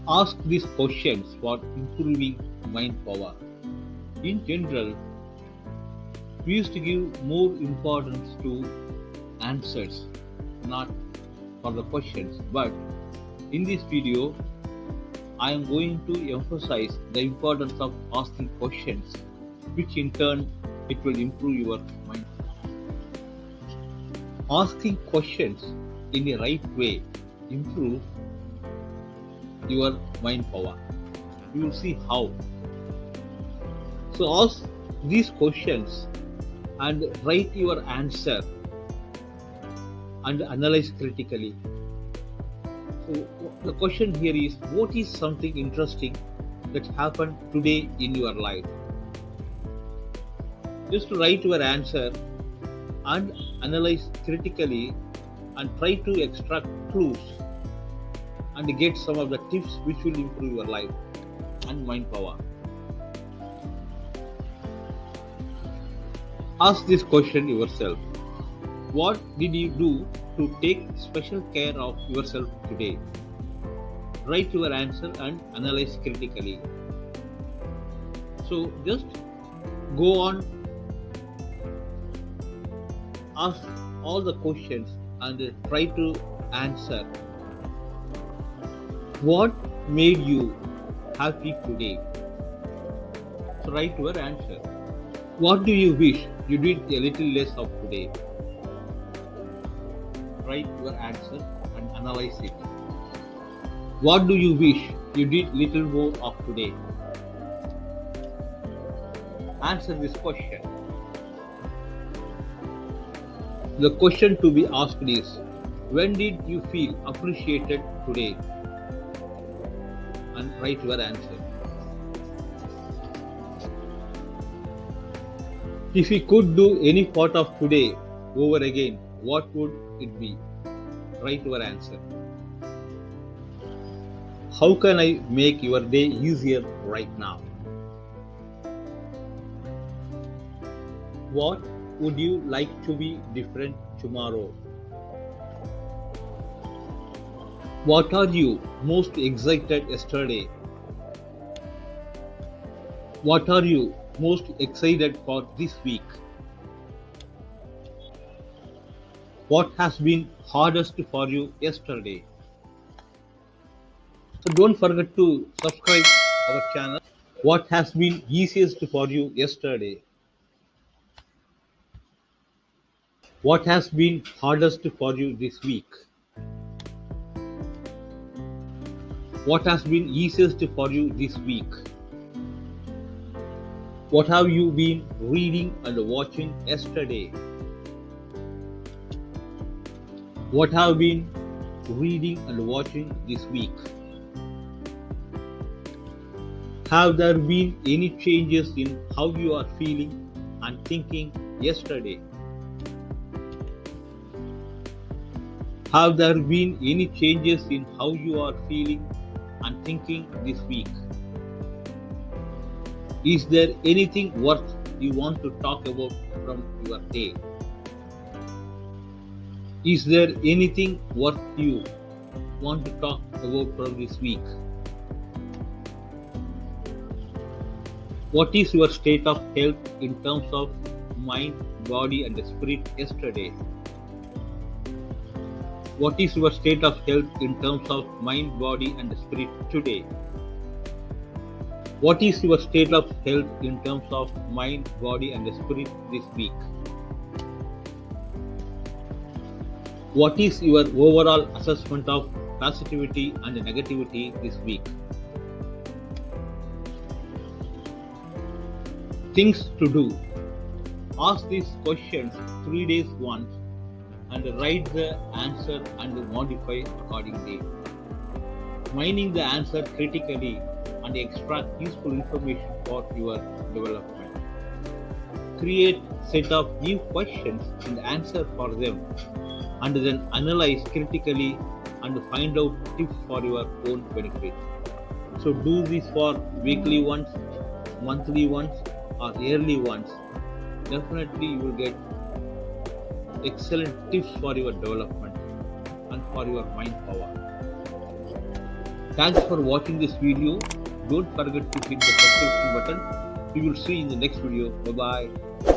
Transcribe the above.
Ask these questions for improving mind power. In general, we used to give more importance to answers, not for the questions. But in this video, I am going to emphasize the importance of asking questions, which in turn it will improve your mind. Asking questions in the right way improve your mind power. You will see how. So ask these questions and write your answer and analyze critically. So the question here is, what is something interesting that happened today in your life? Just to write your answer and analyze critically and try to extract clues and get some of the tips which will improve your life and mind power. Ask this question yourself. What did you do to take special care of yourself today? Write your answer and analyze critically. So just go on, ask all the questions and try to answer. What made you happy today? So write your answer. What do you wish you did a little less of today? Write your answer and analyze it. What do you wish you did little more of today? Answer this question. The question to be asked is, when did you feel appreciated today? And write your answer. If you could do any part of today over again, what would it be? Write your answer. How can I make your day easier right now? What would you like to be different tomorrow? What are you most excited yesterday? What are you most excited for this week? What has been hardest for you yesterday? So don't forget to subscribe our channel. What has been easiest for you yesterday? What has been hardest for you this week? What has been easiest for you this week? What have you been reading and watching yesterday? What have been reading and watching this week? Have there been any changes in how you are feeling and thinking yesterday? Have there been any changes in how you are feeling and thinking this week? Is there anything worth you want to talk about from your day? Is there anything worth you want to talk about from this week? What is your state of health in terms of mind, body, and spirit yesterday? What is your state of health in terms of mind, body, and spirit today? What is your state of health in terms of mind, body, and spirit this week? What is your overall assessment of positivity and negativity this week? Things to do. Ask these questions 3 days once and write the answer and modify accordingly. Mining the answer critically and extract useful information for your development. Create set of new questions and answer for them, and then analyze critically and find out tips for your own benefit. So do this for weekly ones, monthly ones, or yearly ones. Definitely you will get excellent tips for your development and for your mind power. Thanks for watching this video. Don't forget to hit the subscription button. We will see you in the next video. Bye bye.